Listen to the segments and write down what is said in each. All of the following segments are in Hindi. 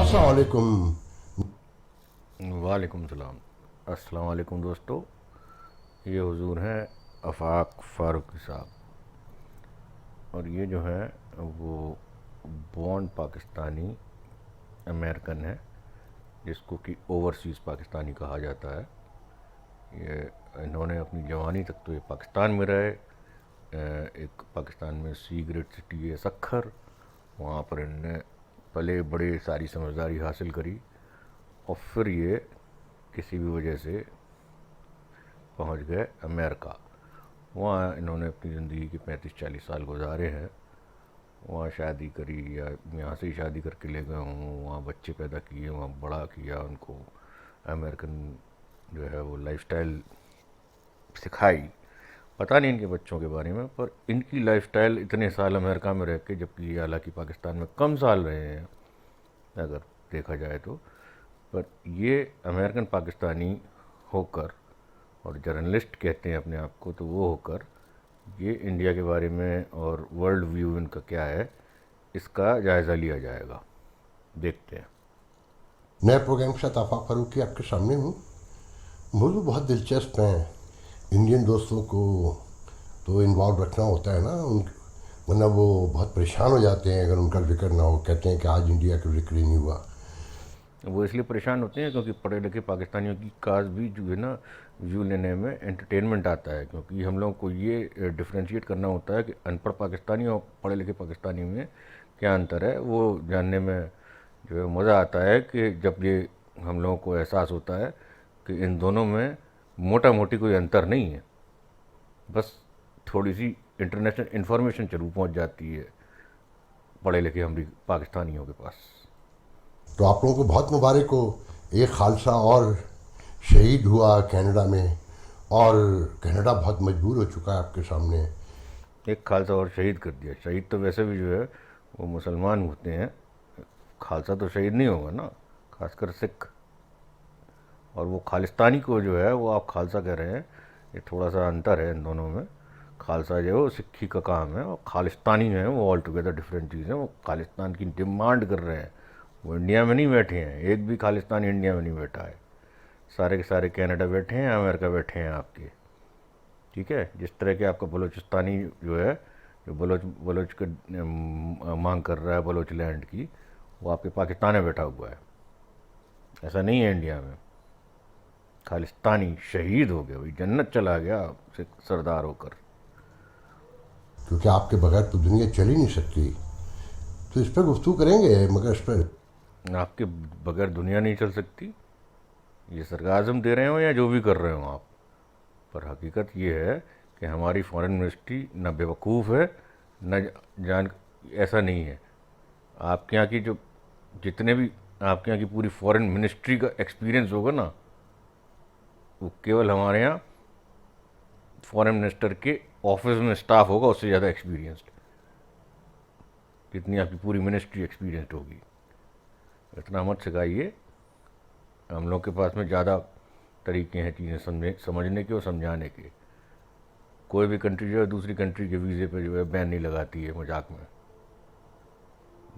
अस्सलाम वालेकुम। वालेकुम सलाम। अस्सलाम वालेकुम दोस्तों, ये हुजूर हैं आफाक फ़ारूकी साहब। और ये जो है वो बॉन्ड पाकिस्तानी अमेरिकन है, जिसको कि ओवरसीज़ पाकिस्तानी कहा जाता है। ये इन्होंने अपनी जवानी तक तो ये पाकिस्तान में रहे। एक पाकिस्तान में सी ग्रेड सिटी है सक्खर, वहाँ पर इनने पले बड़े, सारी समझदारी हासिल करी। और फिर ये किसी भी वजह से पहुंच गए अमेरिका। वहाँ इन्होंने अपनी ज़िंदगी के 35-40 साल गुजारे हैं। वहाँ शादी करी या यहाँ से ही शादी करके ले गए हूँ, वहाँ बच्चे पैदा किए, वहाँ बड़ा किया उनको। अमेरिकन जो है वो लाइफस्टाइल सिखाई। पता नहीं इनके बच्चों के बारे में, पर इनकी लाइफस्टाइल इतने साल अमेरिका में रह के, जबकि ये हालांकि पाकिस्तान में कम साल रहे हैं अगर देखा जाए तो, पर ये अमेरिकन पाकिस्तानी होकर, और जर्नलिस्ट कहते हैं अपने आप को, तो वो होकर ये इंडिया के बारे में और वर्ल्ड व्यू इनका क्या है, इसका जायज़ा लिया जाएगा। देखते हैं। नए प्रोग्राम के साथ आफाक फारूकी आपके सामने हूँ। मौजूद बहुत दिलचस्प हैं। इंडियन दोस्तों को तो इन्वॉल्व रखना होता है ना, उन वरना वो बहुत परेशान हो जाते हैं अगर उनका जिक्र ना हो। कहते हैं कि आज इंडिया का जिक्र ही नहीं हुआ। वो इसलिए परेशान होते हैं क्योंकि पढ़े लिखे पाकिस्तानियों की काज भी जो है ना, व्यू लेने में एंटरटेनमेंट आता है। क्योंकि हम लोगों को ये डिफ्रेंशिएट करना होता है कि अनपढ़ पाकिस्तानी और पढ़े लिखे पाकिस्तानी में क्या अंतर है, वो जानने में जो है मज़ा आता है। कि जब ये हम लोगों को एहसास होता है कि इन दोनों में मोटा मोटी कोई अंतर नहीं है, बस थोड़ी सी इंटरनेशनल इन्फॉर्मेशन जरूर पहुंच जाती है पढ़े लिखे हम पाकिस्तानियों के पास। तो आप लोगों को बहुत मुबारक हो। एक खालसा और शहीद हुआ कनाडा में, और कनाडा बहुत मजबूर हो चुका है आपके सामने। एक खालसा और शहीद कर दिया। शहीद तो वैसे भी जो है वो मुसलमान होते हैं, खालसा तो शहीद नहीं होगा ना, खासकर सिख। और वो खालिस्तानी को जो है वो आप खालसा कह रहे हैं, ये थोड़ा सा अंतर है इन दोनों में। खालसा जो है वो सिक्खी का काम है, और खालिस्तानी जो है वो ऑल टुगेदर डिफरेंट चीज़ है। वो खालिस्तान की डिमांड कर रहे हैं। वो इंडिया में नहीं बैठे हैं, एक भी खालिस्तानी इंडिया में नहीं बैठा है। सारे के सारे कनाडा बैठे हैं, अमेरिका बैठे हैं आपके। ठीक है, जिस तरह के आपका बलोचिस्तानी जो है, जो बलोच बलोच का मांग कर रहा है बलोच लैंड की, वो आपके पाकिस्तान में बैठा हुआ है। ऐसा नहीं है इंडिया में। खालिस्तानी शहीद हो गया, वही जन्नत चला गया सरदार होकर। क्योंकि आपके बगैर तो दुनिया चल ही नहीं सकती। तो इस पर गुफ्तगू करेंगे, मगर इस पर आपके बगैर दुनिया नहीं चल सकती, ये सरकाज़म दे रहे हो या जो भी कर रहे हो आप। पर हकीकत ये है कि हमारी फॉरेन मिनिस्ट्री न बेवकूफ़ है, न जान, ऐसा नहीं है। आपके यहाँ की जो जितने भी आपके यहाँ की पूरी फॉरेन मिनिस्ट्री का एक्सपीरियंस होगा ना, वो केवल हमारे यहाँ फॉरेन मिनिस्टर के ऑफिस में स्टाफ होगा उससे ज़्यादा एक्सपीरियंस्ड, जितनी आपकी पूरी मिनिस्ट्री एक्सपीरियंस्ड होगी। इतना मत सिखाइए। हम लोग के पास में ज़्यादा तरीके हैं चीज़ें समझने के और समझाने के। कोई भी कंट्री जो है दूसरी कंट्री के वीज़े पे जो है बैन नहीं लगाती है मजाक में।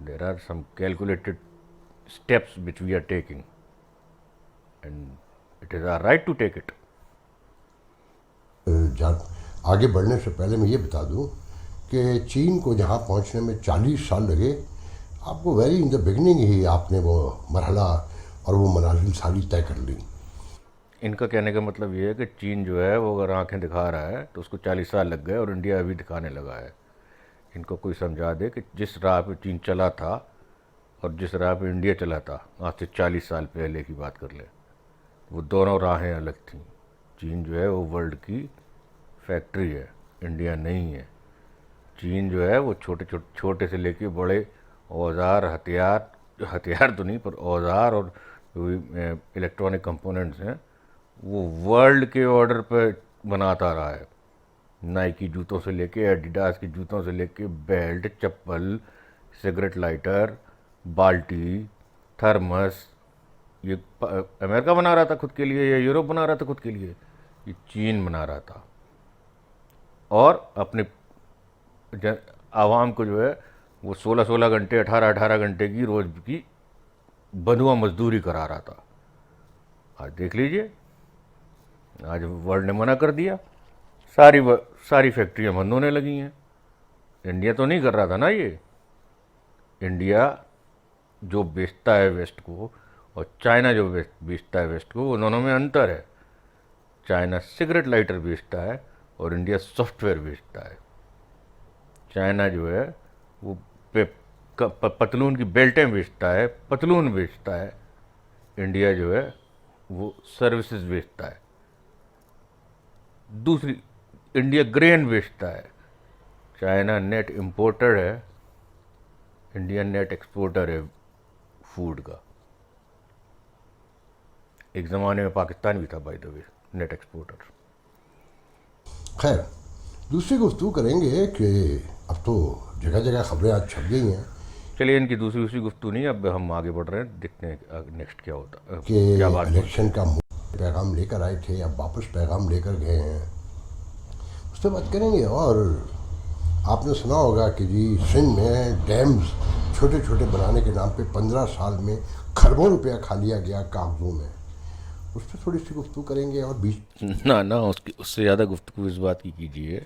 There are some calculated steps which we are taking, and it is our right to take it. जान आगे बढ़ने से पहले मैं ये बता दूं कि चीन को जहाँ पहुँचने में 40 साल लगे, आपको वेरी इन द बिगनिंग ही आपने वो मरहला और वो मनाजिल सारी तय कर ली। इनका कहने का मतलब ये है कि चीन जो है वो अगर आंखें दिखा रहा है तो उसको 40 साल लग गए, और इंडिया अभी दिखाने लगा है। इनको कोई समझा दे कि जिस राह पे चीन चला था और जिस राह पे इंडिया चला था, आज से 40 साल पहले की बात कर ले, वो दोनों राहें अलग थीं। चीन जो है वो वर्ल्ड की फैक्ट्री है, इंडिया नहीं है। चीन जो है वो छोटे से लेके बड़े औजार, हथियार, हथियार तो नहीं पर औजार, और जो इलेक्ट्रॉनिक कंपोनेंट्स हैं, वो वर्ल्ड के ऑर्डर पे बनाता रहा है। नाइकी जूतों से लेके, एडिडास के जूतों से लेके, बेल्ट, चप्पल, सिगरेट लाइटर, बाल्टी, थर्मस, ये अमेरिका बना रहा था खुद के लिए या यूरोप बना रहा था खुद के लिए? ये चीन बना रहा था। और अपने आवाम को जो है वो 16-16 घंटे, 18-18 घंटे की रोज़ की बंधुआ मजदूरी करा रहा था। आज देख लीजिए, आज वर्ल्ड ने मना कर दिया, सारी फैक्ट्रियां बंद होने लगी हैं। इंडिया तो नहीं कर रहा था ना ये। इंडिया जो बेचता है वेस्ट को और चाइना जो बेचता है वेस्ट को, वो दोनों में अंतर है। चाइना सिगरेट लाइटर बेचता है और इंडिया सॉफ्टवेयर बेचता है। चाइना जो है वो पतलून की बेल्टें बेचता है, पतलून बेचता है। इंडिया जो है वो सर्विसेज बेचता है। दूसरी, इंडिया ग्रेन बेचता है। चाइना नेट इंपोर्टर है, इंडिया नेट एक्सपोर्टर है फूड का। एक ज़माने में पाकिस्तान भी था by the way net exporter. खैर, दूसरी गुफ्तगू करेंगे कि अब तो जगह जगह खबरें आज छप गई हैं चलिए, इनकी दूसरी गुफ्तगू नहीं, अब हम आगे बढ़ रहे हैं, देखते हैं नेक्स्ट क्या होता है, कि क्या बात होती है। इलेक्शन का पैगाम लेकर आए थे, अब वापस पैगाम लेकर गए हैं, उस पर बात करेंगे। और आपने सुना होगा कि जी सिंध में डैम्स छोटे छोटे बनाने के नाम पे 15 साल में खरबों रुपया खा लिया गया कागजों में, उस पर थोड़ी सी गुफ्तगू करेंगे। और बीच ना उससे ज़्यादा गुफ्तगू इस बात की कीजिए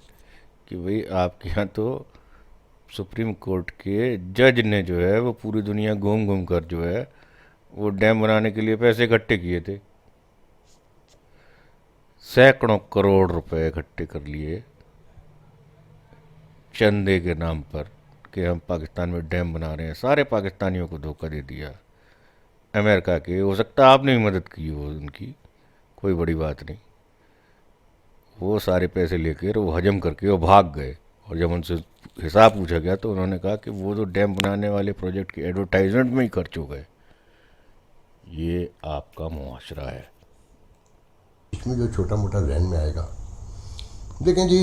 कि भाई आपके यहाँ तो सुप्रीम कोर्ट के जज ने जो है वो पूरी दुनिया घूम घूम कर जो है वो डैम बनाने के लिए पैसे इकट्ठे किए थे। सैकड़ों करोड़ रुपए इकट्ठे कर लिए चंदे के नाम पर कि हम पाकिस्तान में डैम बना रहे हैं। सारे पाकिस्तानियों को धोखा दे दिया। अमेरिका के, हो सकता है आपने भी मदद की हो उनकी, कोई बड़ी बात नहीं। वो सारे पैसे लेकर वो हजम करके वो भाग गए। और जब उनसे हिसाब पूछा गया तो उन्होंने कहा कि वो जो डैम बनाने वाले प्रोजेक्ट के एडवर्टाइजमेंट में ही खर्च हो गए। ये आपका मुआशरा है। इसमें जो छोटा मोटा जहन में आएगा, देखें जी,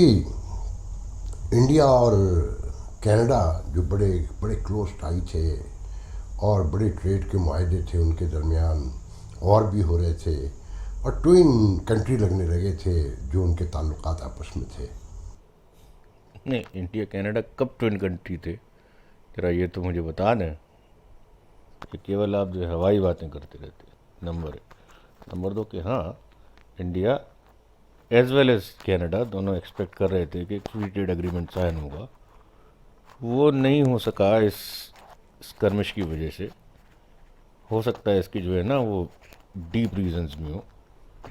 इंडिया और कनाडा जो बड़े बड़े क्लोज टाई थे और बड़े ट्रेड के माहदे थे उनके दरमियान, और भी हो रहे थे, और ट्विन कंट्री लगने लगे थे जो उनके ताल्लुकात आपस में थे। नहीं, इंडिया कनाडा कब ट्विन कंट्री थे, जरा ये तो मुझे बता दें। कि केवल आप जो है हवाई बातें करते रहते। नंबर एक। नंबर दो कि हाँ, India as well as Canada दोनों एक्सपेक्ट कर रहे थे कि फ्री ट्रेड एग्रीमेंट साइन होगा। वो नहीं हो सका इस स्कर्मिश की वजह से। हो सकता है इसकी जो है ना वो डीप रीजंस में हो,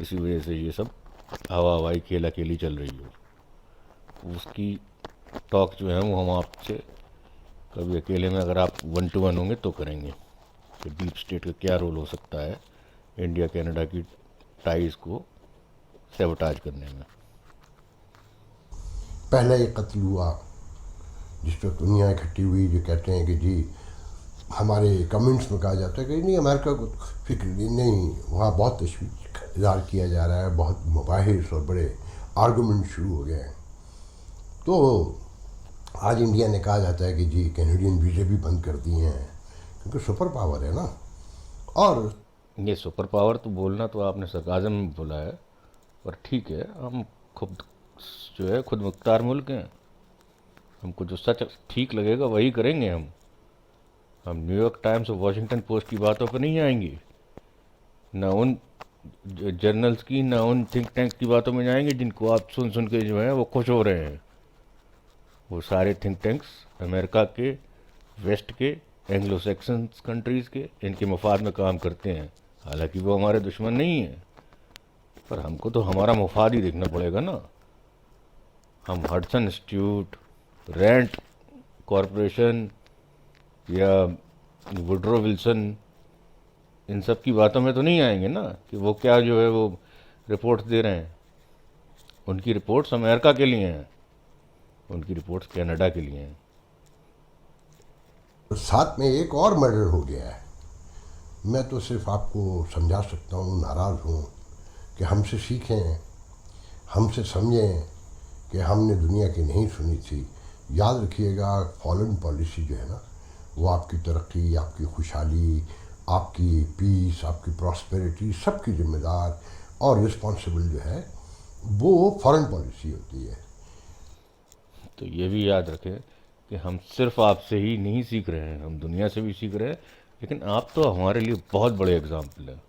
इसी वजह से ये सब हवाई खेला खेली चल रही हो। उसकी टॉक जो है वो हम आपसे कभी अकेले में, अगर आप 1 to 1 होंगे तो करेंगे कि डीप स्टेट का क्या रोल हो सकता है इंडिया कनाडा की टाइज को सेबोटाज करने में। पहला ये कत्ल हुआ जिस पर दुनिया इकट्ठी हुई, जो कहते हैं कि जी हमारे कमेंट्स में कहा जाता है कि नहीं अमेरिका को फिक्र नहीं, वहाँ बहुत तशवीश इज़हार किया जा रहा है, बहुत मुबाहिस और बड़े आर्गूमेंट शुरू हो गए हैं। तो आज इंडिया ने कहा जाता है कि जी कैनेडियन वीज़े भी बंद कर दिए हैं क्योंकि सुपर पावर है ना। और ये सुपर पावर तो बोलना तो आपने सरकाज़म में बोला है, पर ठीक है, हम खुद जो है खुद मुख्तार मुल्क हैं। हमको जो सच ठीक लगेगा वही करेंगे। हम न्यूयॉर्क टाइम्स और वॉशिंगटन पोस्ट की बातों पर नहीं आएंगे, ना उन जर्नल्स की, ना उन थिंक टैंक की बातों में जाएंगे जिनको आप सुन सुन के जो है वो खुश हो रहे हैं। वो सारे थिंक टैंक्स अमेरिका के, वेस्ट के, एंग्लो सेक्शन कंट्रीज़ के, इनके मफाद में काम करते हैं। हालांकि वो हमारे दुश्मन नहीं हैं, पर हमको तो हमारा मफाद ही देखना पड़ेगा ना। हम हडसन इंस्टीट्यूट, रेंट कॉरपोरेशन या वुड्रो विल्सन, इन सब की बातों में तो नहीं आएंगे ना कि वो क्या जो है वो रिपोर्ट्स दे रहे हैं। उनकी रिपोर्ट्स अमेरिका के लिए हैं, उनकी रिपोर्ट्स कनाडा के लिए हैं। साथ में एक और मर्डर हो गया है। मैं तो सिर्फ आपको समझा सकता हूँ, नाराज़ हूँ कि हमसे सीखें, हमसे समझें कि हमने दुनिया की नहीं सुनी थी। याद रखिएगा, फॉरेन पॉलिसी जो है ना, वो आपकी तरक्की, आपकी खुशहाली, आपकी पीस, आपकी प्रॉस्पेरिटी सबकी जिम्मेदार और रिस्पॉन्सिबल जो है वो फॉरेन पॉलिसी होती है। तो ये भी याद रखें कि हम सिर्फ आपसे ही नहीं सीख रहे हैं, हम दुनिया से भी सीख रहे हैं। लेकिन आप तो हमारे लिए बहुत बड़े एग्ज़ाम्पल हैं।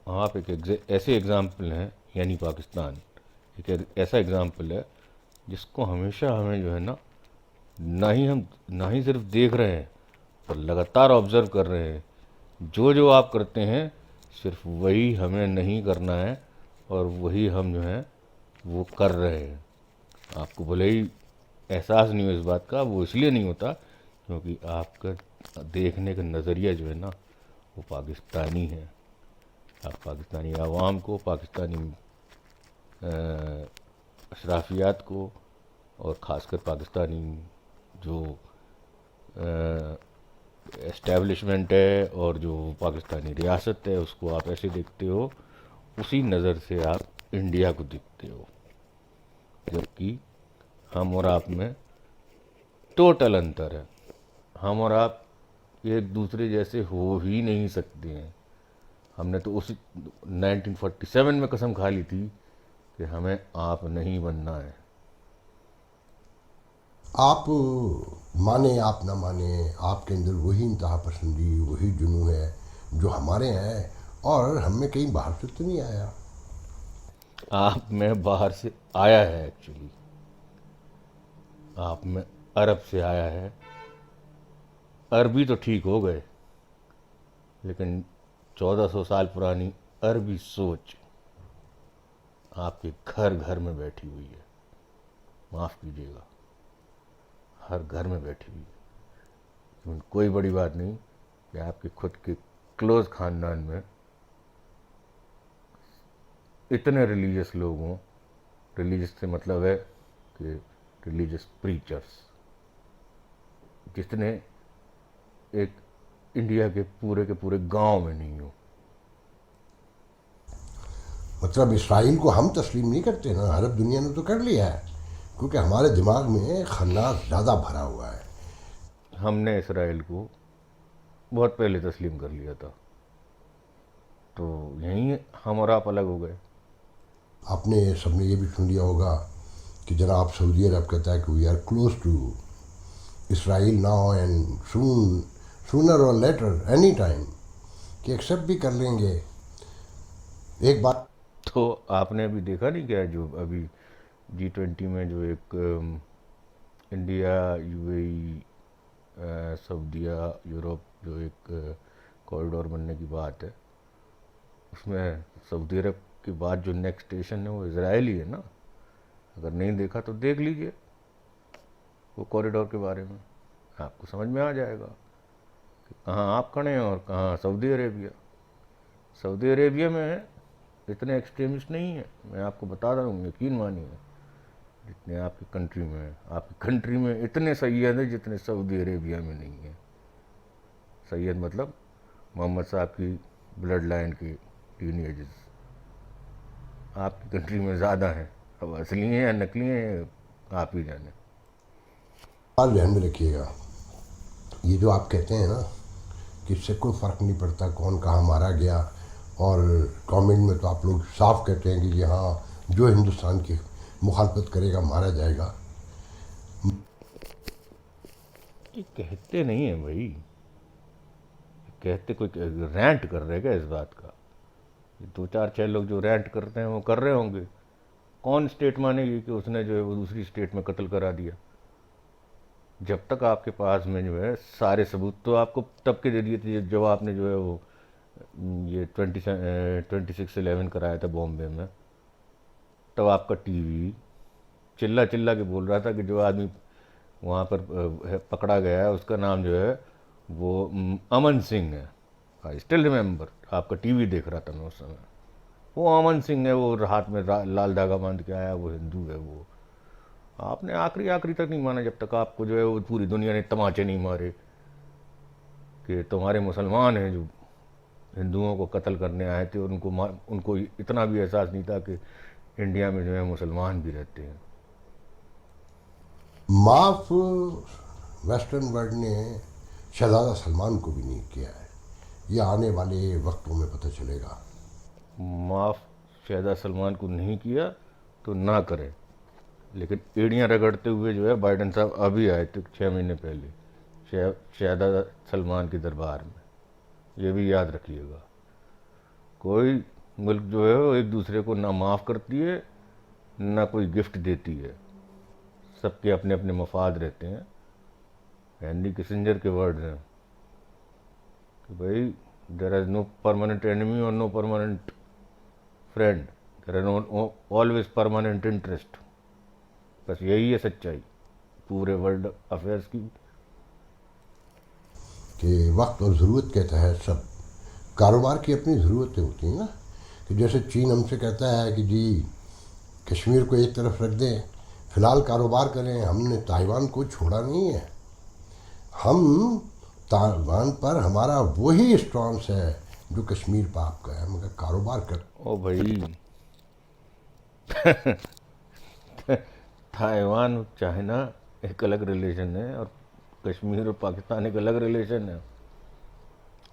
आप एक ऐसे एग्ज़ाम्पल हैं, यानी पाकिस्तान ऐसा एग्ज़ाम्पल है जिसको हमेशा हमें जो है ना ही सिर्फ देख रहे हैं, पर लगातार ऑब्ज़र्व कर रहे हैं। जो जो आप करते हैं सिर्फ वही हमें नहीं करना है, और वही हम जो है वो कर रहे हैं। आपको भले ही एहसास नहीं हो इस बात का, वो इसलिए नहीं होता क्योंकि आपका देखने का नज़रिया जो है ना वो पाकिस्तानी है। आप पाकिस्तानी आवाम को, पाकिस्तानी अशराफियात को, और ख़ासकर पाकिस्तानी जो एस्टेब्लिशमेंट है और जो पाकिस्तानी रियासत है उसको आप ऐसे देखते हो, उसी नज़र से आप इंडिया को देखते हो। जबकि हम और आप में टोटल अंतर है। हम और आप एक दूसरे जैसे हो ही नहीं सकते हैं। हमने तो उसी 1947 में कसम खा ली थी कि हमें आप नहीं बनना है। आप माने आप ना माने, आपके अंदर वही इंतहा पसंदी, वही जुनून है जो हमारे हैं, और हमें कहीं बाहर से तो नहीं आया। आप में बाहर से आया है एक्चुअली, आप में अरब से आया है। अरबी तो ठीक हो गए, लेकिन 1400 साल पुरानी अरबी सोच आपके घर घर में बैठी हुई है। माफ़ कीजिएगा, हर घर में बैठी हुई है। लेकिन कोई बड़ी बात नहीं कि आपके खुद के क्लोज ख़ानदान में इतने रिलीजियस लोग हों। रिलीजियस से मतलब है कि रिलीजियस प्रीचर्स, जितने एक इंडिया के पूरे गांव में नहीं हो। मतलब इसराइल को हम तस्लीम नहीं करते ना, अरब दुनिया ने तो कर लिया है, क्योंकि हमारे दिमाग में खन्नास ज़्यादा भरा हुआ है। हमने इसराइल को बहुत पहले तस्लीम कर लिया था, तो यहीं हम और आप अलग हो गए। आपने सबने ये भी सुन लिया होगा कि जनाब सऊदी अरब कहता है कि we are close to Israel now and soon, sooner और लेटर, एनी टाइम, कि एक्सेप्ट भी कर लेंगे। एक बात तो आपने अभी देखा नहीं क्या, जो अभी G20 में जो एक इंडिया, यूएई, सऊदीया, यूरोप जो एक कॉरिडोर बनने की बात है, उसमें सऊदी अरब के बाद जो नेक्स्ट स्टेशन है वो इजराइल ही है ना। अगर नहीं देखा तो देख लीजिए वो कॉरिडोर के बारे में, आपको समझ में आ जाएगा कि कहाँ आप खड़े हैं और कहाँ सऊदी अरेबिया। सऊदी अरेबिया में इतने एक्सट्रीमिस्ट नहीं है, मैं आपको बता रहा हूँ, यकीन मानिए, जितने आपकी कंट्री में है। आपकी कंट्री में इतने सैयद हैं जितने सऊदी अरेबिया में नहीं है। सैयद मतलब मोहम्मद साहब की ब्लड लाइन के टीनेजर्स आपकी कंट्री में ज़्यादा हैं। अब असली हैं या नकली हैं आप ही जाने। बात ध्यान में रखिएगा, ये जो आप कहते हैं ना कि इससे कोई फ़र्क नहीं पड़ता कौन कहाँ मारा गया, और कमेंट में तो आप लोग साफ कहते हैं कि जी हाँ, जो हिंदुस्तान की मुखालफत करेगा मारा जाएगा। ये कहते नहीं हैं भाई, कहते कोई रैंट कर रहे हैं क्या इस बात का? ये दो चार छः लोग जो रैंट करते हैं वो कर रहे होंगे। कौन स्टेट मानेगी कि उसने जो है वो दूसरी स्टेट में कत्ल करा दिया? जब तक आपके पास में जो है सारे सबूत तो आपको तब के दे दिए थे जब आपने जो है वो ये 26/11 कराया था बॉम्बे में। तब आपका टीवी चिल्ला चिल्ला के बोल रहा था कि जो आदमी वहाँ पर पकड़ा गया है उसका नाम जो है वो अमन सिंह है। आई स्टिल रिमेंबर, आपका टीवी देख रहा था मैं उस समय। वो अमन सिंह है, वो हाथ में लाल धागा बांध के आया, वो हिंदू है। वो आपने आखिरी आखिरी तक नहीं माना जब तक आपको जो है वो पूरी दुनिया ने तमाचे नहीं मारे कि तुम्हारे मुसलमान हैं जो हिंदुओं को कत्ल करने आए थे, और उनको इतना भी एहसास नहीं था कि इंडिया में जो है मुसलमान भी रहते हैं। माफ़ वेस्टर्न वर्ल्ड ने शहजादा सलमान को भी नहीं किया है, ये आने वाले वक्तों में पता चलेगा। माफ़ शहजादा सलमान को नहीं किया तो ना करें, लेकिन एड़ियाँ रगड़ते हुए जो है बाइडन साहब अभी आए थे 6 महीने पहले शहजादा सलमान के दरबार में। ये भी याद रखिएगा, कोई मुल्क जो है वो एक दूसरे को ना माफ़ करती है ना कोई गिफ्ट देती है, सबके अपने अपने मफाद रहते हैं। हेनरी किसिंजर के वर्ड हैं कि भाई there is no permanent enemy और no permanent friend, there are no always permanent interest. बस यही है सच्चाई पूरे वर्ल्ड अफेयर्स की। कि वक्त और ज़रूरत के तहत सब कारोबार की अपनी ज़रूरतें होती हैं ना। कि जैसे चीन हमसे कहता है कि जी कश्मीर को एक तरफ रख दें, फ़िलहाल कारोबार करें, हमने ताइवान को छोड़ा नहीं है। हम ताइवान पर हमारा वही स्टॉन्स है जो कश्मीर पर आपका है, मगर कारोबार कर। ओ भाई, ताइवान और चाइना एक अलग रिलेशन है और कश्मीर और पाकिस्तान एक अलग रिलेशन है।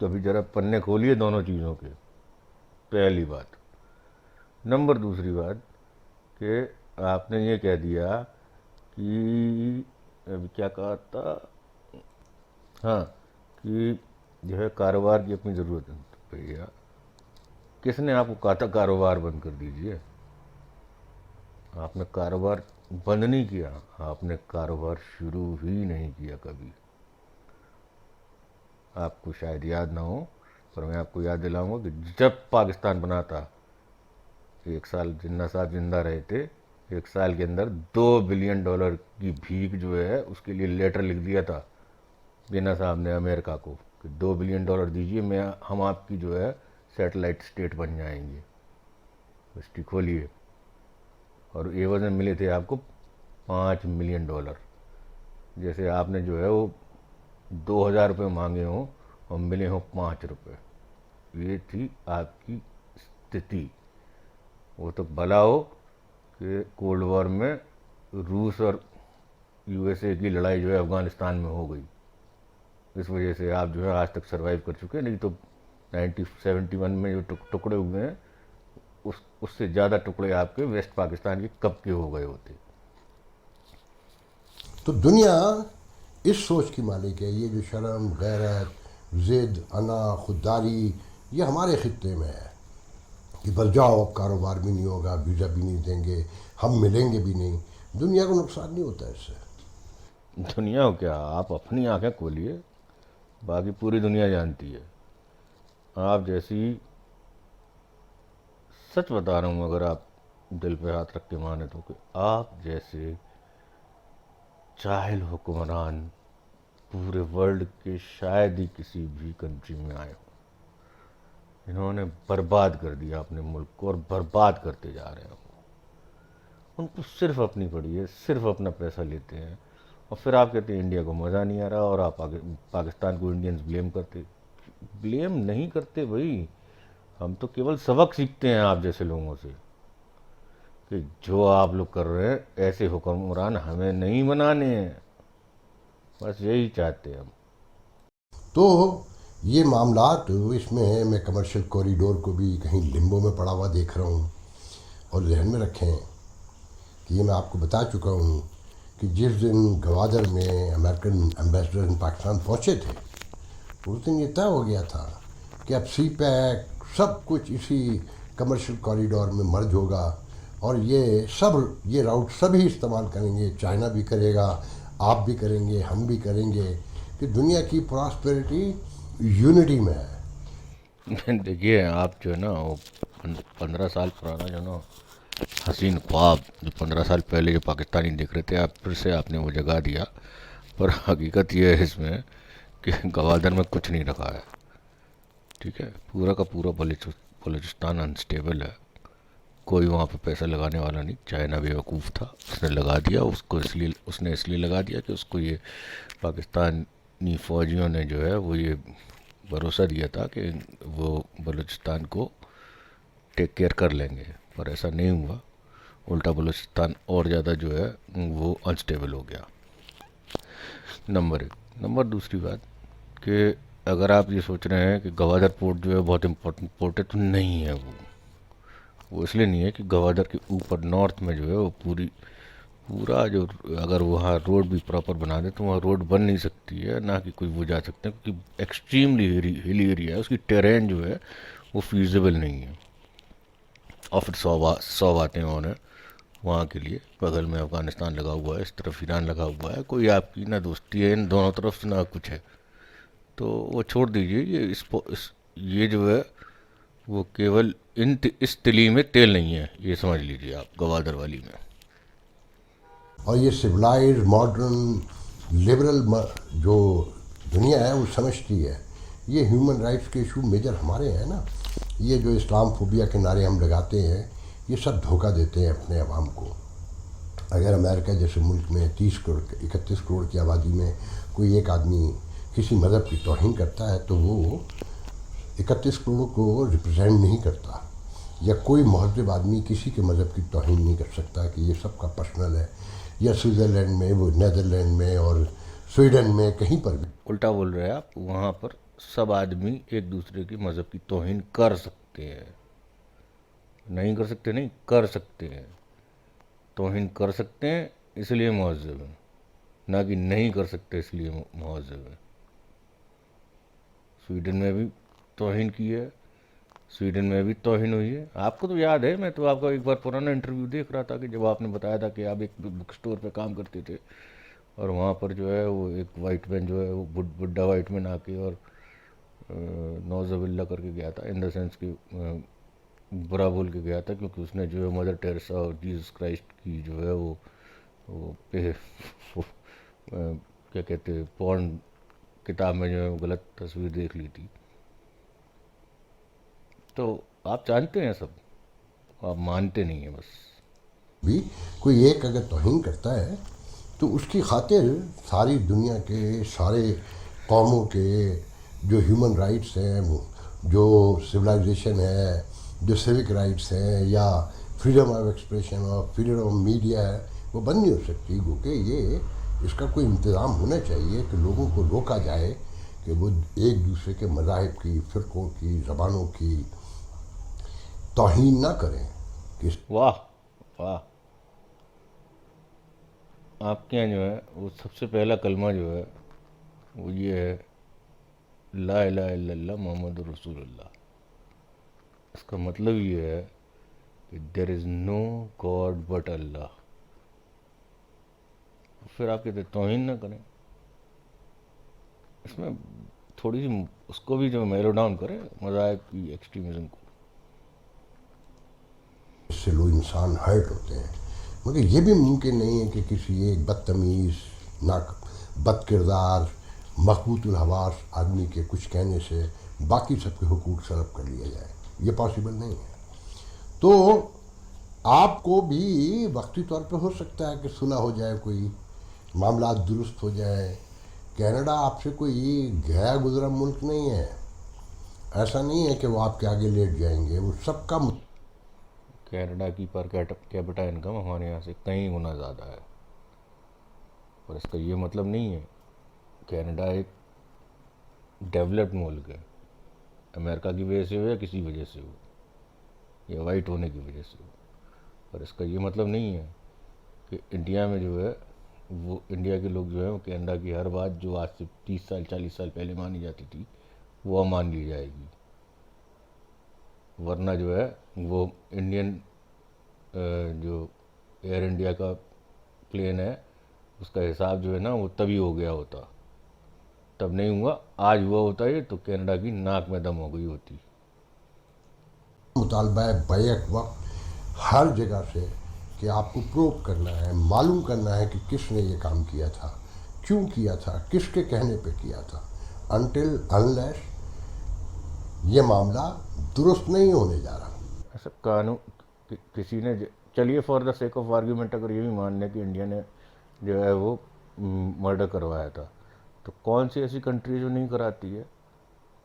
कभी जरा पन्ने खोलिए दोनों चीज़ों के, पहली बात। नंबर दूसरी बात कि आपने ये कह दिया कि अभी क्या कहा था, हाँ, कि जो है कारोबार की अपनी ज़रूरत है। तो भैया किसने आपको कहा था कारोबार बंद कर दीजिए? आपने कारोबार बंद नहीं किया, आपने कारोबार शुरू ही नहीं किया कभी। आपको शायद याद ना हो, पर मैं आपको याद दिलाऊंगा कि जब पाकिस्तान बना था, एक साल जिन्ना साहब जिंदा रहे थे, एक साल के अंदर $2 बिलियन की भीख जो है उसके लिए लेटर लिख दिया था जिन्ना साहब ने अमेरिका को कि $2 बिलियन दीजिए, मैं हम आपकी जो है सैटेलाइट स्टेट बन जाएंगे। हिस्ट्री खोलिए। और एवज में मिले थे आपको $5 मिलियन। जैसे आपने जो है वो 2,000 रुपये मांगे हों और मिले हों ₹5। ये थी आपकी स्थिति। वो तो भला हो कि कोल्ड वॉर में रूस और यूएसए की लड़ाई जो है अफ़गानिस्तान में हो गई, इस वजह से आप जो है आज तक सरवाइव कर चुके हैं। नहीं तो 1971 में जो टुकड़े हुए हैं उससे ज़्यादा टुकड़े आपके वेस्ट पाकिस्तान के कब के हो गए होते। तो दुनिया इस सोच की मालिक है, ये जो शर्म, गैरत, ज़िद, अना, खुददारी ये हमारे खित्ते में है कि बस जाओ, अब कारोबार भी नहीं होगा, वीज़ा भी नहीं देंगे, हम मिलेंगे भी नहीं। दुनिया को नुकसान नहीं होता इससे। दुनिया हो क्या, आप अपनी आंखें खोलिए, बाकी पूरी दुनिया जानती है। आप जैसी, सच बता रहा हूँ, अगर आप दिल पे हाथ रख के माने तो, कि आप जैसे जाहिल हुक्मरान पूरे वर्ल्ड के शायद ही किसी भी कंट्री में आए हो। इन्होंने बर्बाद कर दिया अपने मुल्क को और बर्बाद करते जा रहे हो। उनको सिर्फ अपनी पड़ी है, सिर्फ अपना पैसा लेते हैं। और फिर आप कहते हैं इंडिया को मज़ा नहीं आ रहा, और आप पाकिस्तान को इंडियंस ब्लेम करते। ब्लेम नहीं करते भाई, हम तो केवल सबक सीखते हैं आप जैसे लोगों से कि जो आप लोग कर रहे हैं ऐसे हुक्मरान हमें नहीं बनाने हैं। बस यही चाहते हैं हम। तो ये मामला तो इसमें मैं कमर्शियल कॉरिडोर को भी कहीं लिम्बो में पड़ा हुआ देख रहा हूँ। और जहन में रखें कि ये मैं आपको बता चुका हूँ कि जिस दिन गवादर में अमेरिकन एम्बेसडर इन पाकिस्तान पहुँचे थे, उस दिन ये तय हो गया था कि अब सी पैक सब कुछ इसी कमर्शियल कॉरिडोर में मर्ज होगा और ये राउट सभी इस्तेमाल करेंगे। चाइना भी करेगा, आप भी करेंगे, हम भी करेंगे, कि दुनिया की प्रॉस्पेरिटी यूनिटी में है। देखिए, आप जो है ना वो 15 साल पुराना जो ना हसीन ख्वाब जो 15 साल पहले जो पाकिस्तानी देख रहे थे, आप फिर से आपने वो जगा दिया। पर हकीकत ये है इसमें कि गवादर में कुछ नहीं रखा है। ठीक है, पूरा का पूरा बलूचिस्तान अनस्टेबल है। कोई वहाँ पे पैसा लगाने वाला नहीं। चाइना बेवकूफ़ था, उसने लगा दिया। उसने इसलिए लगा दिया कि उसको ये पाकिस्तानी फ़ौजियों ने जो है वो ये भरोसा दिया था कि वो बलूचिस्तान को टेक केयर कर लेंगे, पर ऐसा नहीं हुआ। उल्टा बलूचिस्तान और ज़्यादा जो है वो अनस्टेबल हो गया। नंबर एक। नंबर दूसरी बात कि अगर आप ये सोच रहे हैं कि गवादर पोर्ट जो है बहुत इम्पोर्टेंट पोर्ट है, तो नहीं है वो इसलिए नहीं है कि गवादर के ऊपर नॉर्थ में जो है वो पूरी पूरा जो, अगर वहाँ रोड भी प्रॉपर बना दे तो वहाँ रोड बन नहीं सकती है, ना कि कोई वो जा सकते हैं, क्योंकि एक्सट्रीमली हिली एरिया है, उसकी टेरेन जो है वो फीजिबल नहीं है। और फिर 100 बातें और हैं वहाँ के लिए। बगल में अफ़गानिस्तान लगा हुआ है, इस तरफ ईरान लगा हुआ है, कोई आपकी ना दोस्ती है इन दोनों तरफ से ना कुछ है। तो वो छोड़ दीजिए, ये जो है वो केवल इस तिली में तेल नहीं है, ये समझ लीजिए आप, गवादर वाली में। और ये सिविलाइज मॉडर्न लिबरल जो दुनिया है वो समझती है ये ह्यूमन राइट्स के इशू मेजर हमारे हैं ना। ये जो इस्लाम फोबिया के नारे हम लगाते हैं ये सब धोखा देते हैं अपने अवाम को। अगर अमेरिका जैसे मुल्क में 30 करोड़ 31 करोड़ की आबादी में कोई एक आदमी किसी मज़हब की तौहीन करता है तो वो 31 करोड़ को रिप्रेजेंट नहीं करता। या कोई महजब आदमी किसी के मज़हब की तौहीन नहीं कर सकता कि ये सबका पर्सनल है। या स्विट्ज़रलैंड में, वो नीदरलैंड में और स्वीडन में कहीं पर भी उल्टा बोल रहे हैं आप, वहाँ पर सब आदमी एक दूसरे के मज़हब की तौहीन कर सकते हैं। नहीं कर सकते नहीं, कर सकते हैं। तौहीन कर सकते हैं इसलिए मुहज़्ज़ब है, ना कि नहीं कर सकते इसलिए मुहज़्ज़ब है। स्वीडन में भी तौहीन की है, स्वीडन में भी तौहीन हुई है। आपको तो याद है, मैं तो आपका एक बार पुराना इंटरव्यू देख रहा था कि जब आपने बताया था कि आप एक बुक स्टोर पे काम करते थे और वहाँ पर जो है वो एक वाइट मैन जो है वो बुढ़ा वाइट मैन आके और नौजबिल्ला करके गया था, इन द सेंस कि बुरा बोल के गया था, क्योंकि उसने जो है मदर टेरेसा और जीसस क्राइस्ट की जो है वो वो, क्या कहते हैं, पॉर्न किताब में जो है वो गलत तस्वीर देख ली थी। तो आप जानते हैं सब, आप मानते नहीं हैं बस। भी कोई एक अगर तौहीन करता है तो उसकी खातिर सारी दुनिया के सारे कौमों के जो ह्यूमन राइट्स हैं, जो सिविलाइजेशन है, जो सिविक राइट्स हैं या फ्रीडम ऑफ एक्सप्रेशन और फ्रीडम ऑफ मीडिया है वो बंद नहीं हो सकती। क्योंकि ये इसका कोई इंतज़ाम होना चाहिए कि लोगों को रोका जाए कि वो एक दूसरे के मज़ाहिब की, फ़िरक़ों की, ज़बानों की तौहीन ना करें कि वाह वाह। आपके यहाँ जो है वो सबसे पहला कलमा जो है वो ये है, ला इलाहा इल्लल्लाह मोहम्मद रसूलुल्लाह। इसका मतलब ये है कि there is no god but Allah. फिर आप कहते तौहीन ना करें, इसमें थोड़ी सी उसको भी जो मेलो डाउन करें मज़ाहिब की एक्सट्रीमिज़म को। इससे लोग इंसान हर्ट होते हैं। मगर ये भी मुमकिन नहीं है कि किसी एक बदतमीज़ नाक बद किरदार मखबूतुल हवास आदमी के कुछ कहने से बाकी सबके हुकूक सलब कर लिया जाए। ये पॉसिबल नहीं है। तो आपको भी वक्ती तौर पे हो सकता है कि सुना हो जाए, कोई मामला दुरुस्त हो जाए। कनाडा आपसे कोई गया गुजरा मुल्क नहीं है। ऐसा नहीं है कि वो आपके आगे लेट जाएंगे। वो सबका कनाडा की पर कैपिटा इनकम हमारे यहाँ से कई गुना ज़्यादा है। और इसका ये मतलब नहीं है, कनाडा एक डेवलप्ड मुल्क है, अमेरिका की वजह से हो या किसी वजह से हो, या वाइट होने की वजह से हो। पर इसका ये मतलब नहीं है कि इंडिया में जो है वो, इंडिया के लोग जो है वो कनाडा की हर बात जो आज से 30 साल 40 साल पहले मानी जाती थी वो अब मान ली जाएगी। वरना जो है वो इंडियन जो एयर इंडिया का प्लेन है उसका हिसाब जो है ना वो तभी हो गया होता, तब नहीं हुआ, आज हुआ होता ये तो कनाडा की नाक में दम हो गई होती। मुतालबा है बैक वक्त हर जगह से कि आपको प्रूव करना है, मालूम करना है कि किसने ये काम किया था, क्यों किया था, किसके कहने पे किया था। अनटिल अनलेस ये मामला दुरुस्त नहीं होने जा रहा। ऐसा कानून किसी ने चलिए for the sake of argument अगर ये भी मान लें कि इंडिया ने जो है वो मर्डर करवाया था, तो कौन सी ऐसी कंट्री जो नहीं कराती है।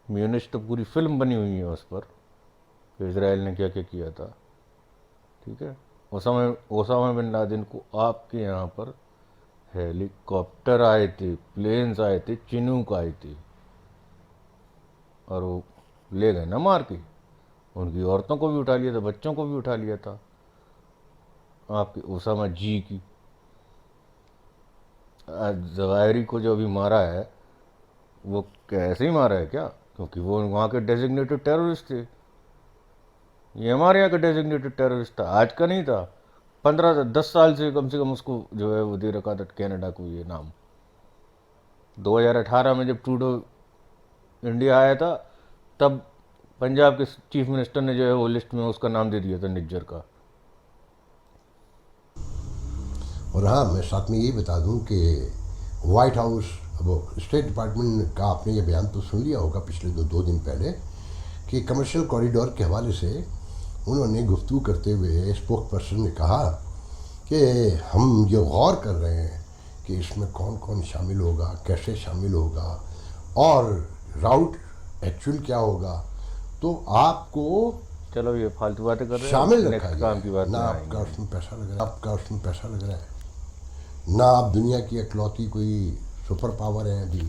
म्यूनिच तो पूरी फिल्म बनी हुई है उस पर कि इसराइल ने क्या क्या किया था। ठीक है, ओसामा बिन लादेन को आपके यहाँ पर हेलीकॉप्टर आए थे, प्लेन्स आए थे, चिनूक आए थे और वो ले गए ना मार के। उनकी औरतों को भी उठा लिया था, बच्चों को भी उठा लिया था आपके ओसामा जी की। जवाहिरी को जो अभी मारा है वो कैसे ही मारा है क्या? क्योंकि वो वहाँ के डेजिग्नेटेड टेररिस्ट थे। ये हमारे यहाँ का डेजिग्नेटेड टेररिस्ट था, आज का नहीं था। 15 10 साल से कम उसको जो है वो दे रखा था कनाडा को ये नाम। 2018 में जब ट्रूडो इंडिया आया था, तब पंजाब के चीफ मिनिस्टर ने जो है वो लिस्ट में उसका नाम दे दिया था, निज्जर का। और हाँ, मैं साथ में ये बता दूं कि वाइट हाउस, वो स्टेट डिपार्टमेंट का आपने ये बयान तो सुन लिया होगा पिछले दो दिन पहले, कि कमर्शियल कॉरिडोर के हवाले से उन्होंने गुफ्तगू करते हुए स्पोक पर्सन ने कहा कि हम ये गौर कर रहे हैं कि इसमें कौन कौन शामिल होगा, कैसे शामिल होगा और राउट एक्चुअल क्या होगा। तो आपको चलो ये फालतू बातें कर रहे हैं, शामिल रखा नेक्स्ट काम की गया है। बात ना में आपका आएंगे। उसमें पैसा लग रहा है, आपका उसमें पैसा लग रहा है, ना आप दुनिया की इकलौती कोई सुपर पावर हैं अभी,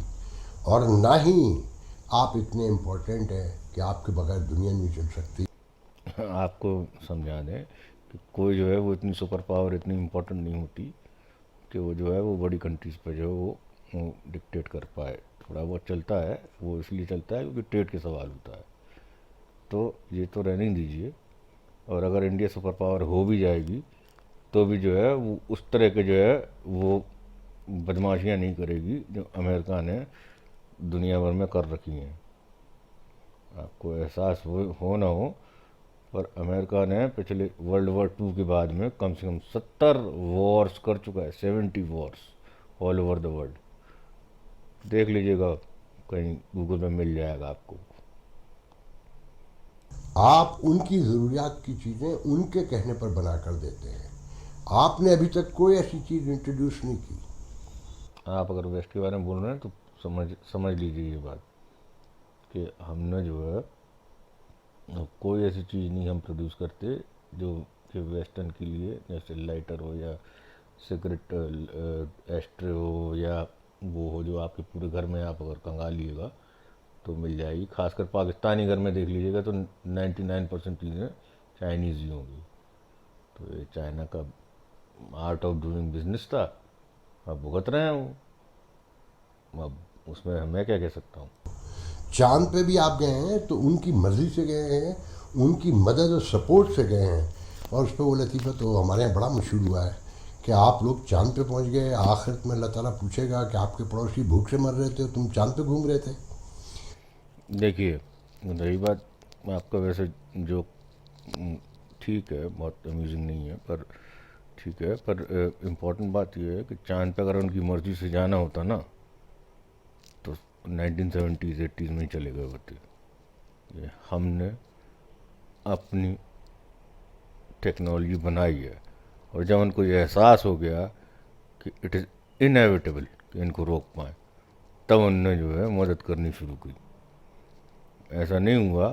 और ना ही आप इतने इम्पोर्टेंट हैं कि आपके बगैर दुनिया नहीं चल सकती। आपको समझा दें कि कोई जो है वो इतनी सुपर पावर इतनी इम्पोर्टेंट नहीं होती कि वो जो है वो बड़ी कंट्रीज़ पर जो है वो डिक्टेट कर पाए। थोड़ा बहुत चलता है, वो इसलिए चलता है क्योंकि ट्रेड के सवाल होता है। तो ये तो रहने ही दीजिए। और अगर इंडिया सुपर पावर हो भी जाएगी तो भी जो है वो उस तरह के जो है वो बदमाशियाँ नहीं करेगी जो अमेरिका ने दुनिया भर में कर रखी हैं। आपको एहसास हो ना हो, पर अमेरिका ने पिछले वर्ल्ड वॉर 2 के बाद में कम से कम 70 वॉर्स कर चुका है, 70 Wars all over the world. देख लीजिएगा, कहीं गूगल में मिल जाएगा आपको। आप उनकी ज़रूरियात की चीज़ें उनके कहने पर बना कर देते हैं। आपने अभी तक कोई ऐसी चीज़ इंट्रोड्यूस नहीं की। आप अगर वेस्ट के बारे में बोल रहे हैं तो समझ लीजिए ये बात कि हमने जो है कोई ऐसी चीज़ नहीं हम प्रोड्यूस करते जो कि वेस्टर्न के लिए, जैसे लाइटर हो या सिगरेट एस्ट्रे हो या वो हो जो आपके पूरे घर में आप अगर कंगालिएगा तो मिल जाएगी। खासकर पाकिस्तानी घर में देख लीजिएगा तो 99% चीज़ें चाइनीज़ ही होंगी। तो ये चाइना का आर्ट ऑफ डूइंग बिजनेस था, अब भुगत रहे हैं वो। अब उसमें मैं क्या कह सकता हूँ। चांद पे भी आप गए हैं तो उनकी मर्जी से गए हैं, उनकी मदद और सपोर्ट से गए हैं। और उस पर वो लतीफ़ा तो हमारे यहाँ बड़ा मशहूर हुआ है कि आप लोग चांद पे पहुँच गए, आखिरत में अल्लाह ताला पूछेगा कि आपके पड़ोसी भूख से मर रहे थे, तुम चांद पे घूम रहे थे। देखिए, रही बात आपका, वैसे जो ठीक है, बहुत अम्यूजिंग नहीं है पर ठीक है, पर इम्पोर्टेंट बात यह है कि चांद पे अगर उनकी मर्ज़ी से जाना होता ना तो 1970s 80s में ही चले गए होते। ये हमने अपनी टेक्नोलॉजी बनाई है, और जब उनको ये एहसास हो गया कि इट इज़ इनएविटेबल कि इनको रोक पाएँ, तब उनने जो है मदद करनी शुरू की। ऐसा नहीं हुआ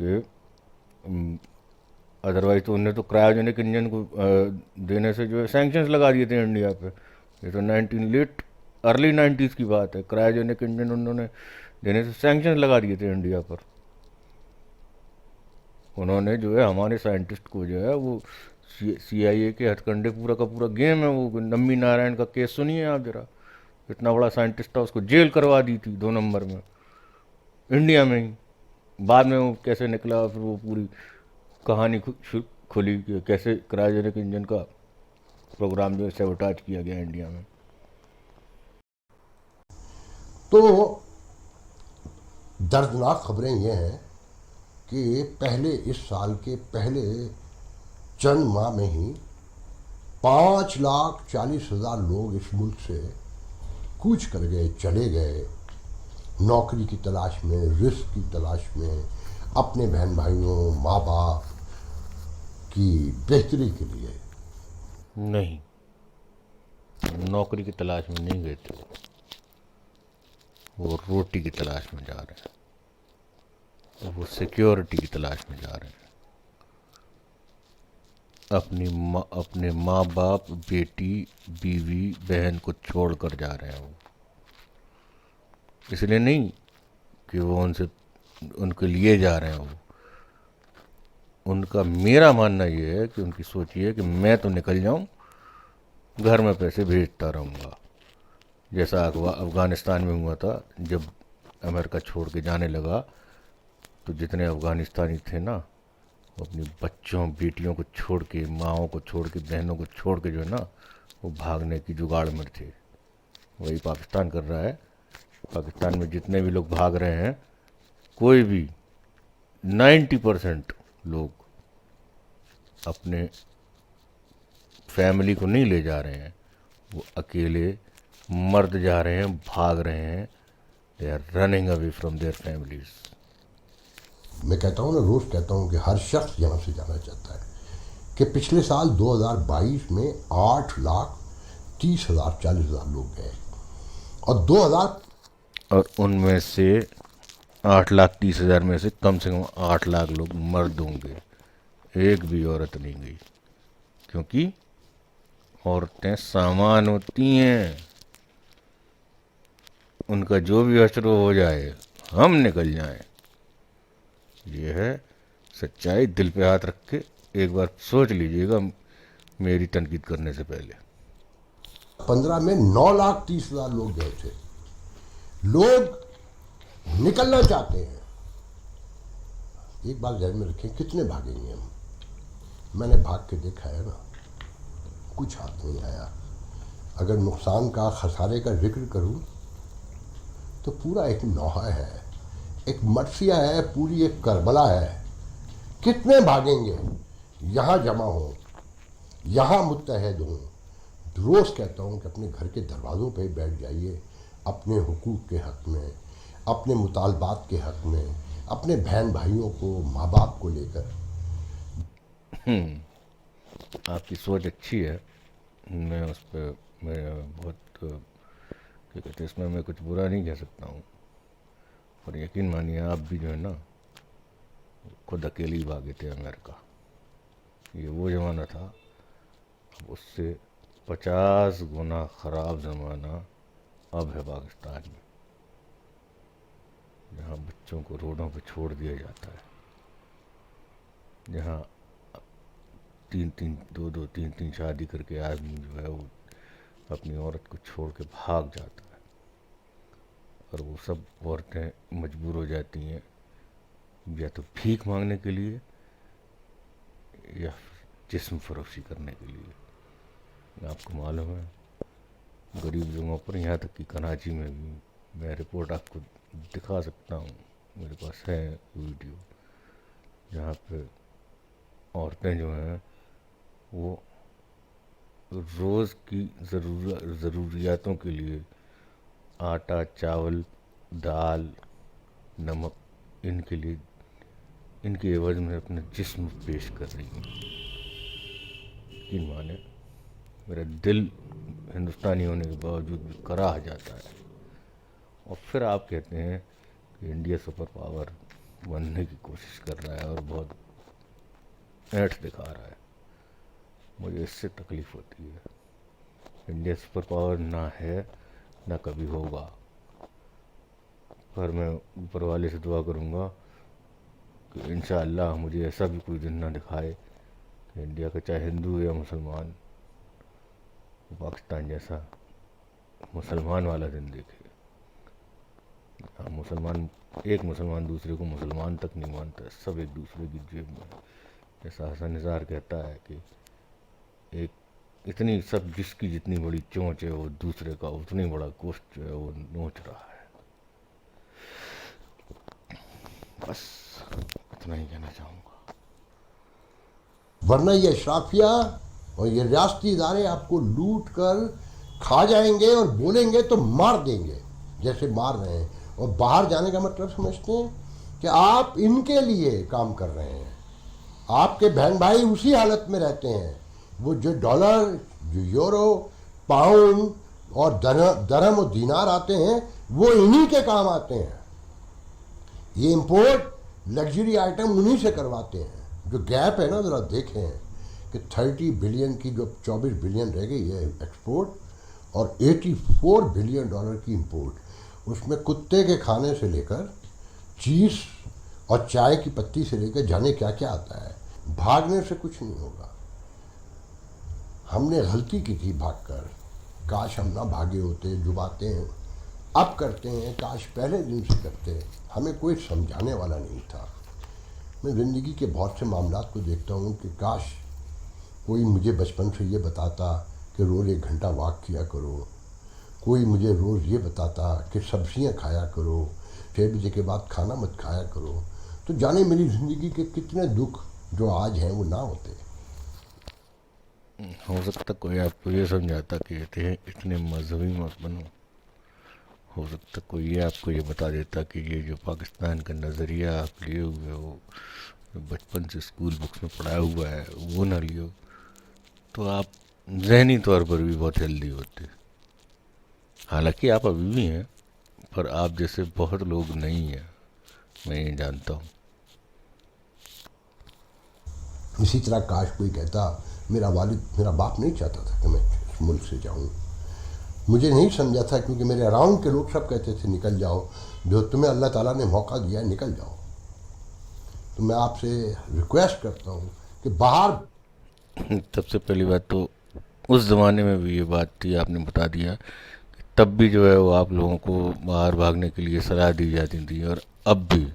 कि अदरवाइज तो उन्हें तो क्रायोजेनिक इंजन को देने से जो है सैंक्शंस लगा दिए थे इंडिया पे। ये तो अर्ली 90s की बात है। क्रायोजेनिक इंजन उन्होंने देने से सैंक्शंस लगा दिए थे इंडिया पर। उन्होंने जो है हमारे साइंटिस्ट को जो है वो CIA के हथकंडे पूरा का पूरा गेम है वो। नम्मी नारायण का केस सुनिए आप जरा, इतना बड़ा साइंटिस्ट था, उसको जेल करवा दी थी 2 नंबर में, इंडिया में ही। बाद में वो कैसे निकला, फिर वो पूरी कहानी खुली कि कैसे क्रायोजेनिक इंजन का प्रोग्राम जो है सेबोटाज किया गया इंडिया में। तो दर्दनाक खबरें ये हैं कि पहले इस साल के पहले चंद माह में ही 5,40,000 लोग इस मुल्क से कूच कर गए, चले गए, नौकरी की तलाश में, रिस्क की तलाश में, अपने बहन भाइयों माँ बाप की बेहतरी के लिए। नहीं, नौकरी की तलाश में नहीं गए थे, वो रोटी की तलाश में जा रहे हैं, वो सिक्योरिटी की तलाश में जा रहे हैं। अपने माँ बाप, बेटी, बीवी, बहन को छोड़ कर जा रहे हैं वो। इसलिए नहीं कि वो उनके लिए जा रहे हैं वो। उनका, मेरा मानना ये है कि उनकी सोच ये है कि मैं तो निकल जाऊं, घर में पैसे भेजता रहूँगा, जैसा अफ़गानिस्तान में हुआ था, जब अमेरिका छोड़ के जाने लगा तो जितने अफ़गानिस्तानी थे ना, वो अपनी बच्चों बेटियों को छोड़ के, माँओं को छोड़ के, बहनों को छोड़ के जो है ना, वो भागने की जुगाड़ में थे। वही पाकिस्तान कर रहा है। पाकिस्तान में जितने भी लोग भाग रहे हैं, कोई भी 90% लोग अपने फैमिली को नहीं ले जा रहे हैं, वो अकेले मर्द जा रहे हैं, भाग रहे हैं। They are running away from their families. मैं कहता हूँ ना, रोज़ कहता हूँ कि हर शख्स यहाँ से जाना चाहता है। कि पिछले साल 2022 में 8,30,000 40,000 लोग गए, और 2000 और उनमें से 8,30,000 में से कम 8 लाख लोग मर्द होंगे, एक भी औरत नहीं गई। क्योंकि औरतें सामान होती हैं, उनका जो भी अशर हो जाए, हम निकल जाएं। ये है सच्चाई। दिल पे हाथ रख के एक बार सोच लीजिएगा मेरी तनकीद करने से पहले। 15 में 9,30,000 लोग गए थे। लोग निकलना चाहते हैं। एक बात ध्यान में रखें, कितने भागेंगे हम? मैंने भाग के देखा है ना, कुछ हाथ नहीं आया। अगर नुकसान का, खसारे का जिक्र करूं तो पूरा एक नौहा है, एक मर्सिया है, पूरी एक करबला है। कितने भागेंगे? यहाँ जमा हो, यहाँ मुत्तहद हों। रोज़ कहता हूँ कि अपने घर के दरवाज़ों पे बैठ जाइए, अपने हुकूक के हक़ में, अपने मुतालबात के हक़ में, अपने बहन भाइयों को, माँ बाप को लेकर। आपकी सोच अच्छी है, मैं उस पर मैं बहुत क्या कहते हैं, इसमें मैं कुछ बुरा नहीं कह सकता हूँ। और यकीन मानिए, आप भी जो है ना, खुद अकेले ही भागे थे अमेरिका। ये वो ज़माना था, अब उससे 50 गुना ख़राब ज़माना अब है पाकिस्तान में, जहाँ बच्चों को रोडों पे छोड़ दिया जाता है, जहाँ 2-2 3-3 शादी करके आदमी जो है वो अपनी औरत को छोड़ के भाग जाता है। और वो सब औरतें मजबूर हो जाती हैं या तो भीख मांगने के लिए या जिस्म फरोशी करने के लिए। आपको मालूम है, गरीब जगहों पर, यहाँ तक कि कराची में भी, मैं रिपोर्ट आपको दिखा सकता हूँ, मेरे पास है वीडियो, जहाँ पे औरतें जो हैं वो रोज़ की ज़रूरियातों के लिए आटा, चावल, दाल, नमक, इनके लिए, इनके एवज में अपने जिस्म पेश कर रही हैं। यकीन माने, मेरा दिल हिंदुस्तानी होने के बावजूद भी कराह जाता है। और फिर आप कहते हैं कि इंडिया सुपर पावर बनने की कोशिश कर रहा है और बहुत ऐठ दिखा रहा है। मुझे इससे तकलीफ़ होती है। इंडिया सुपर पावर ना है, ना कभी होगा। पर मैं ऊपर वाले से दुआ करूँगा कि इंशाअल्लाह मुझे ऐसा भी कोई दिन ना दिखाए कि इंडिया का चाहे हिंदू या मुसलमान पाकिस्तान जैसा मुसलमान वाला दिन देखे। हाँ, मुसलमान, एक मुसलमान दूसरे को मुसलमान तक नहीं मानता, सब एक दूसरे की जेब में। जैसा हसन निज़ार कहता है कि एक इतनी सब, जिसकी जितनी बड़ी चोंच है वो दूसरे का उतनी बड़ा गोश्त जो है वो नोच रहा है। बस इतना ही कहना चाहूँगा। वरना ये अशराफिया और ये रियासती इदारे आपको लूट कर खा जाएंगे और बोलेंगे तो मार देंगे, जैसे मार रहे हैं। और बाहर जाने का मतलब समझते हैं कि आप इनके लिए काम कर रहे हैं। आपके बहन भाई उसी हालत में रहते हैं। वो जो डॉलर, जो यूरो, पाउंड और दरहम और दीनार आते हैं, वो इन्हीं के काम आते हैं। ये इंपोर्ट लग्जरी आइटम उन्हीं से करवाते हैं। जो गैप है ना, ज़रा देखें कि 30 बिलियन की जो 24 बिलियन रह गई है एक्सपोर्ट और 84 बिलियन डॉलर की इंपोर्ट, उसमें कुत्ते के खाने से लेकर चीज़ और चाय की पत्ती से लेकर जाने क्या क्या आता है। भागने से कुछ नहीं होगा। हमने गलती की थी भागकर, काश हम ना भागे होते, जो बातें अब करते हैं काश पहले दिन से करते। हमें कोई समझाने वाला नहीं था। मैं ज़िंदगी के बहुत से मामलात को देखता हूँ कि काश कोई मुझे बचपन से ये बताता कि रोज़ 1 घंटा वॉक किया करो, कोई मुझे रोज़ ये बताता कि सब्जियाँ खाया करो, 6 बजे के बाद खाना मत खाया करो, तो जाने मेरी ज़िंदगी के कितने दुख जो आज हैं वो ना होते। हो सकता कोई आपको ये समझाता कि इतने मजहबी मत बनो। हो सकता कोई ये आपको ये बता देता कि ये जो पाकिस्तान का नज़रिया आप लिए हुए हो, जो बचपन से स्कूल बुक्स में पढ़ाया हुआ है, वो ना लियो, तो आप जहनी तौर पर भी बहुत हेल्दी होते। हालांकि आप अभी भी हैं, पर आप जैसे बहुत लोग नहीं हैं, मैं ये जानता हूँ। इसी तरह काश कोई कहता मेरा बाप नहीं चाहता था कि मैं इस मुल्क से जाऊं। मुझे नहीं समझा था क्योंकि मेरे अराउंड के लोग सब कहते थे निकल जाओ, जो तुम्हें अल्लाह ताला ने मौका दिया है निकल जाओ। तो मैं आपसे रिक्वेस्ट करता हूँ कि बाहर सबसे पहली बात तो उस ज़माने में भी ये बात थी, आपने बता दिया कि तब भी जो है वो आप लोगों को बाहर भागने के लिए सलाह दी जाती थी, और अब भी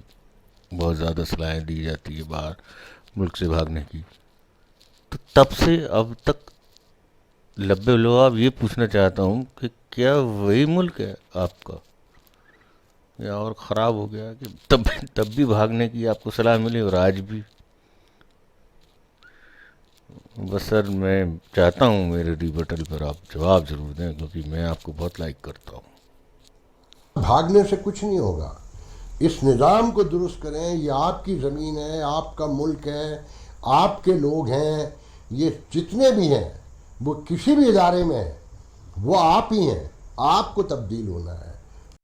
बहुत ज़्यादा सलाहें दी जाती है बाहर मुल्क से भागने की। तो तब से अब तक लब्बे लुआब ये पूछना चाहता हूँ कि क्या वही मुल्क है आपका, या और ख़राब हो गया कि तब भी भागने की आपको सलाह मिली और आज भी? बस सर, मैं चाहता हूँ मेरे रिबटल पर आप जवाब ज़रूर दें, क्योंकि मैं आपको बहुत लाइक करता हूँ। भागने से कुछ नहीं होगा। इस निज़ाम को दुरुस्त करें। ये आपकी ज़मीन है, आपका मुल्क है, आपके लोग हैं, ये जितने भी हैं वो किसी भी इदारे में हैं वो आप ही हैं। आपको तब्दील होना है।